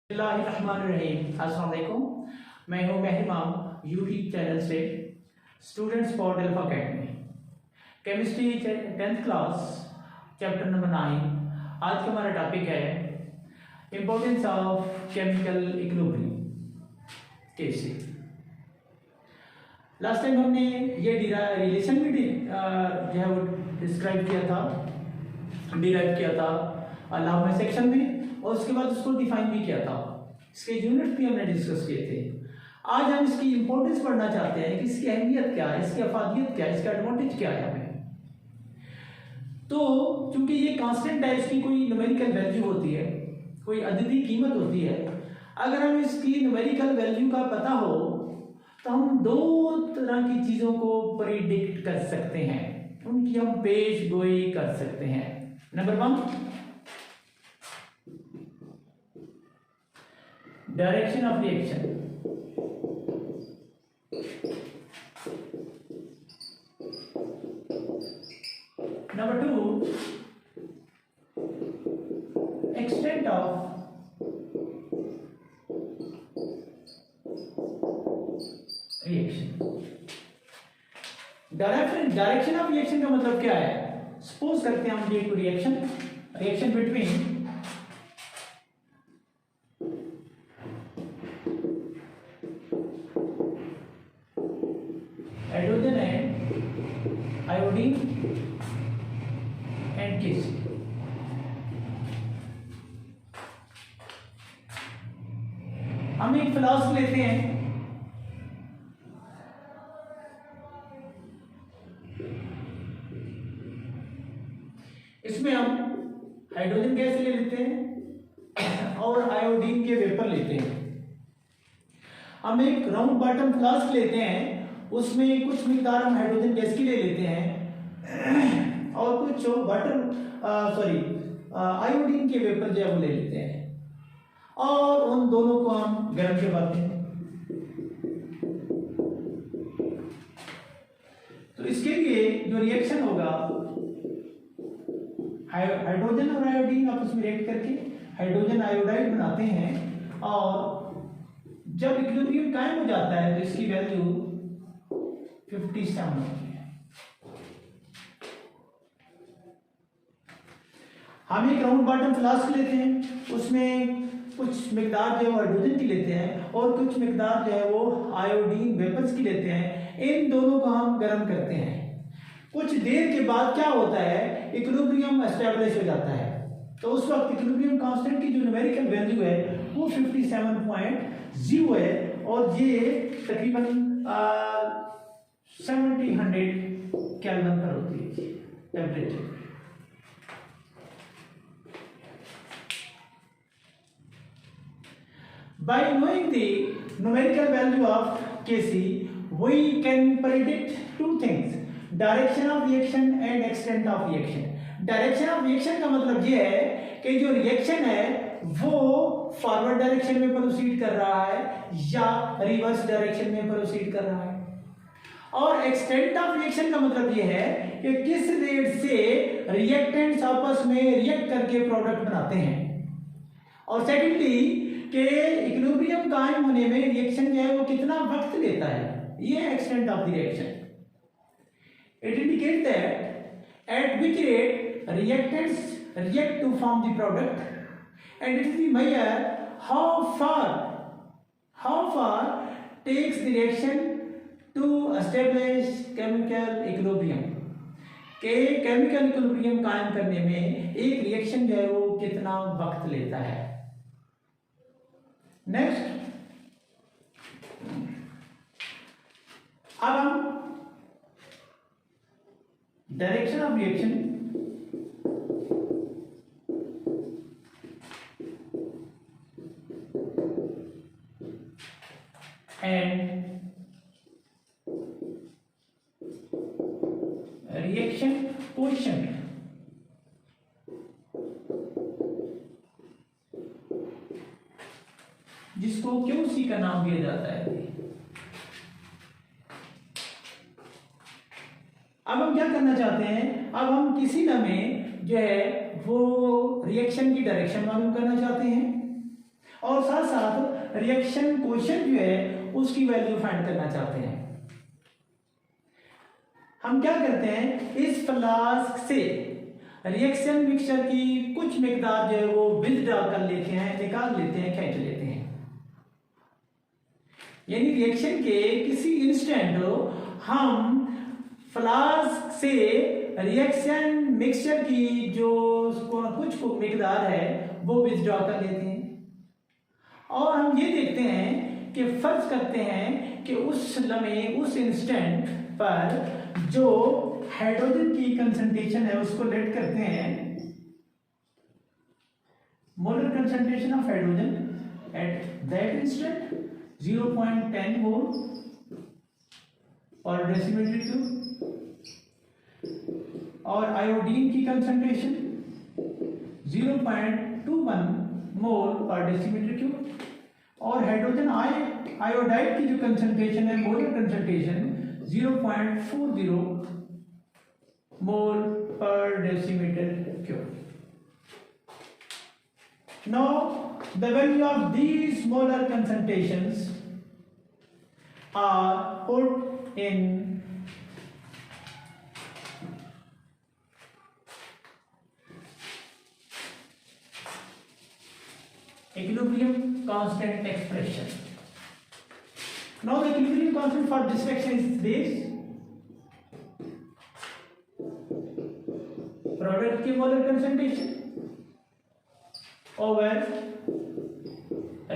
अस्सलाम वालेकुम। मैं हूँ महरिमाम यूट्यूब चैनल से students for Delfa academy chemistry 10th class chapter number 9। आज का हमारा टॉपिक है इम्पोर्टेंस ऑफ केमिकल इक्विलिब्रियम। कैसे लास्ट टाइम हमने ये रिलेशन भी जो है वो डिस्क्राइब किया था, डिराइव किया था लॉ में सेक्शन में, और उसके बाद उसको डिफाइन भी किया था। इसके यूनिट भी हमने डिस्कस किए थे। आज हम इसकी इंपॉर्टेंस पढ़ना चाहते हैं कि इसकी अहमियत क्या है, इसकी अफादियत क्या है, इसका एडवांटेज क्या है हमें। तो चूंकि ये कांस्टेंट है, इसकी कोई न्यूमेरिकल वैल्यू होती है, कोई अददी कीमत होती है। अगर हम इसकी न्यूमेरिकल वैल्यू का पता हो तो हम दो तरह की चीज़ों को प्रिडिक्ट कर सकते हैं, उनकी हम पेश गोई कर सकते हैं। Number 1, direction of reaction. Number 2, extent of reaction. Direction of reaction का मतलब क्या है? सपोज करते हैं हम ये reaction between hydrogen and iodine and KC। हम एक फ्लास्क लेते हैं, इसमें हम हाइड्रोजन गैस ले लेते हैं और आयोडीन के वेपर लेते हैं। हम एक राउंड बॉटम फ्लास्क लेते हैं, उसमें कुछ मिकदार हम हाइड्रोजन गैस की ले लेते हैं और कुछ आयोडीन के वेपर जो है वो ले लेते हैं, और उन दोनों को हम गर्म करवाते हैं। तो इसके लिए जो रिएक्शन होगा, हाइड्रोजन और आयोडीन आपस में रिएक्ट करके हाइड्रोजन आयोडाइड बनाते हैं, और जब इक्विलिब्रियम कायम हो जाता है तो इसकी वैल्यू 57 होती है। हम एक राउंड बॉटम फ्लास्क लेते हैं, उसमें कुछ मिकदार जो है वो हाइड्रोजन की लेते हैं और कुछ मिकदार जो है वो आयोडीन वेपर्स की लेते हैं। इन दोनों को हम गर्म करते हैं। कुछ देर के बाद क्या होता है, इक्विलिब्रियम एस्टेब्लिश हो जाता है। तो उस वक्त इक्विलिब्रियम कांस्टेंट की जो न्यूमेरिकल वैल्यू है वो 57.0 है, और ये तकरीबन 1700 केल्विन पर होती है temperature. By knowing the numerical value of Kc, we can predict two things: direction of reaction and extent of reaction. Direction of reaction का मतलब ये है कि जो रिएक्शन है वो फॉरवर्ड डायरेक्शन में प्रोसीड कर रहा है या रिवर्स डायरेक्शन में प्रोसीड कर रहा है, और एक्सटेंट ऑफ रिएक्शन का मतलब ये है कि किस रेट से रिएक्टेंट्स आपस में रिएक्ट करके प्रोडक्ट बनाते हैं, और सेकेंडली कि इक्विलिब्रियम कायम होने में रिएक्शन जो है वो कितना वक्त लेता है। ये extent of the reaction. It indicate that at which rate reactants react to form the product, and it is the measure how far takes the reaction to establish chemical equilibrium। के chemical equilibrium कायम करने में एक reaction जो है वो कितना वक्त लेता है। नेक्स्ट, अब हम direction of reaction and reaction coefficient जिसको QC का नाम दिया जाता है। अब हम क्या करना चाहते हैं, अब हम किसी न में जो है वो रिएक्शन की डायरेक्शन मालूम करना चाहते हैं, और साथ साथ रिएक्शन कोएफिशिएंट जो है उसकी वैल्यू फाइंड करना चाहते हैं। हम क्या करते हैं, इस फ्लास्क से रिएक्शन मिक्सचर की कुछ मिकदार जो है वो विथड्रॉ कर लेते हैं, निकाल लेते हैं, खींच लेते हैं। यानी रिएक्शन के किसी इंस्टेंट हम फ्लास्क से रिएक्शन मिक्सचर की जो कुछ मिकदार है वो विथड्रॉ कर लेते हैं। और हम ये देखते हैं कि फर्ज करते हैं कि उस लम्हे, उस इंस्टेंट पर जो हाइड्रोजन की कंसंट्रेशन है उसको लेट करते हैं molar concentration of hydrogen at that instant 0.10 मोल पर डेसीमीटर क्यूब, और आयोडीन की कंसंट्रेशन 0.21 मोल पर डेसीमीटर क्यूब, और हाइड्रोजन आयोडाइड की जो कंसंट्रेशन है, मोलर कंसंट्रेशन 0.40 मोल पर decimetre cube. Now the value of these molar concentrations are put in equilibrium constant expression. Now the equilibrium constant for this fraction is this: product की molar concentration over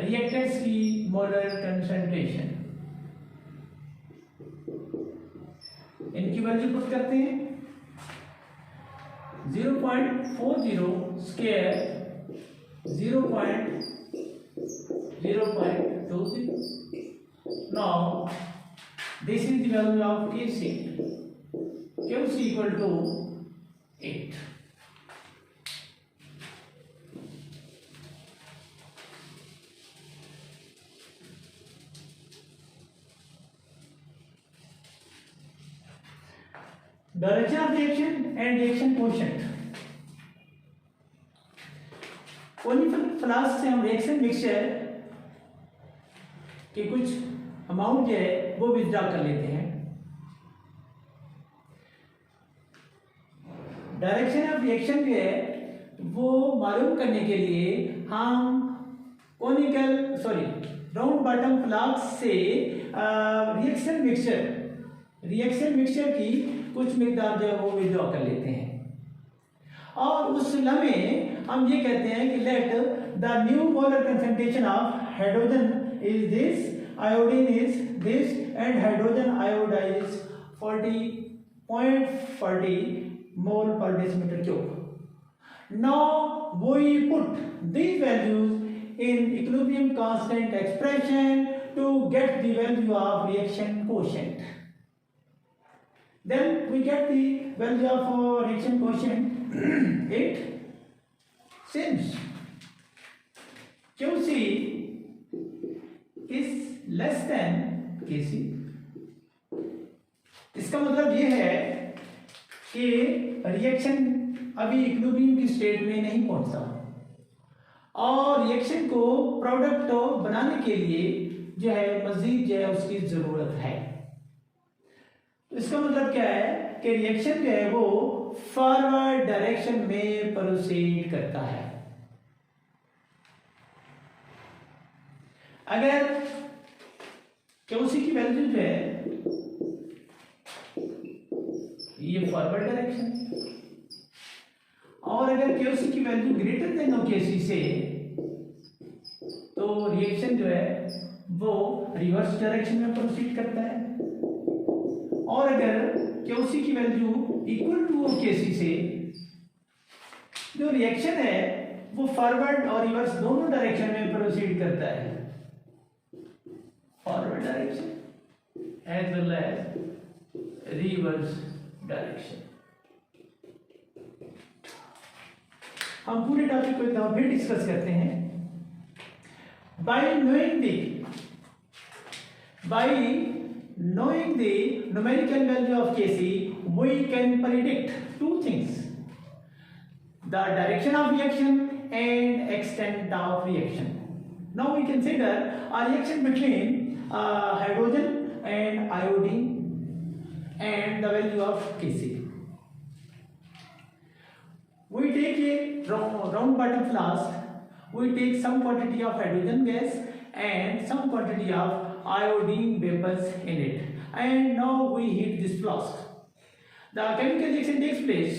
reactants की molar concentration. इनकी value put करते हैं 0.40 square 0.20. Now this is the value of Kc. Kc equal to 8. Direction of reaction and reaction quotient. Conifer flask से हम reaction mixture के कुछ amount जो है वो विथड्रॉ कर लेते हैं। डायरेक्शन ऑफ रिएक्शन जो है वो मालूम करने के लिए हम राउंड बॉटम फ्लास्क से रिएक्शन मिक्सचर की कुछ मिकदार जो है वो विथड्रॉ कर लेते हैं। और उस लम्हे हम ये कहते हैं कि let the new molar concentration of hydrogen is this, iodine is this, and hydrogen iodide is 40.40 mole per decimeter cube. Now we put these values in equilibrium constant expression to get the value of reaction quotient. Then we get the value of reaction quotient. It seems QC is less than Kc. इसका मतलब ये है कि reaction अभी equilibrium की state में नहीं पहुंचता और रिएक्शन को प्रोडक्ट बनाने के लिए जो है मजीद जो है उसकी जरूरत है। तो इसका मतलब क्या है कि रिएक्शन जो है वो फॉरवर्ड डायरेक्शन में प्रोसीड करता है। अगर क्यूसी की वैल्यू जो है ये फॉरवर्ड डायरेक्शन, और अगर क्यूसी की वैल्यू ग्रेटर देन केसी से तो रिएक्शन जो है वो रिवर्स डायरेक्शन में प्रोसीड करता है। और अगर क्यूसी की वैल्यू इक्वल टू केसी से जो रिएक्शन है वो फॉरवर्ड और रिवर्स दोनों डायरेक्शन में प्रोसीड करता है। Forward direction as well as reverse direction. हम पूरे टॉपिक को एक दफा फिर डिस्कस करते हैं। By knowing the numerical value of Kc, we can predict two things: the direction of reaction and extent of reaction. Now we consider a reaction between hydrogen and iodine and the value of Kc. We take a round bottom flask, we take some quantity of hydrogen gas and some quantity of iodine vapors in it, and now we heat this flask. The chemical reaction takes place.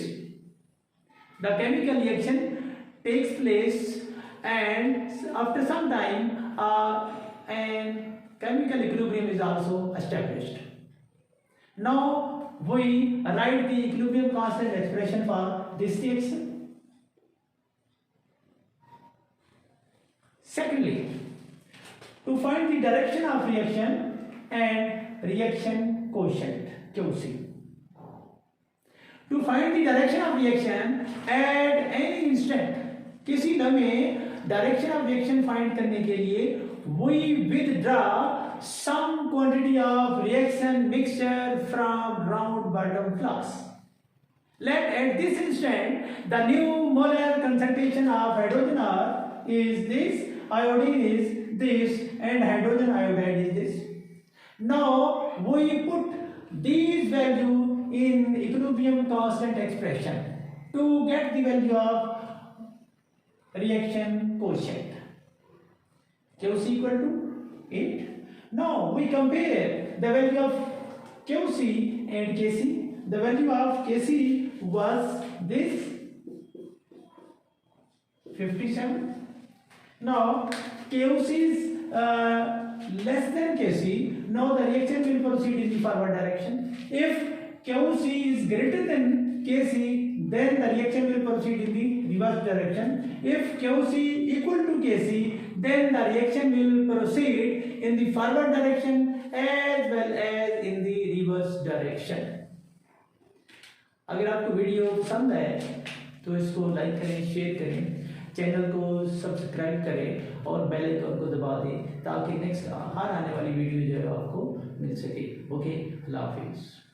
The chemical reaction takes place, and after some time an chemical equilibrium is also established. Now we write the equilibrium constant expression for this reaction. Secondly, to find the direction of reaction and reaction quotient QC. To find the direction of reaction at any instant, किसी लम्हे direction of reaction find करने के लिए we withdraw some quantity of reaction mixture from round bottom flask. Let at this instant the new molar concentration of hydrogen R is this, iodine is this, and hydrogen iodide is this. Now we put these values in equilibrium constant expression to get the value of reaction quotient. QC equal to 8. Now we compare the value of QC and Kc. The value of Kc was this 57. Now QC is less than Kc. Now the reaction will proceed in the forward direction. If QC is greater than Kc, then the reaction will proceed in the reverse direction. If QC equal to Kc, then the reaction will proceed in the forward direction as well as in the reverse direction. अगर आपको video पसंद आए तो इसको like करें, share करें, channel को subscribe करें और बेल आइकन को दबा दें ताकि नेक्स्ट हर आने वाली वीडियो जो है आपको मिल सके. ओके, अल्लाह हाफिज़.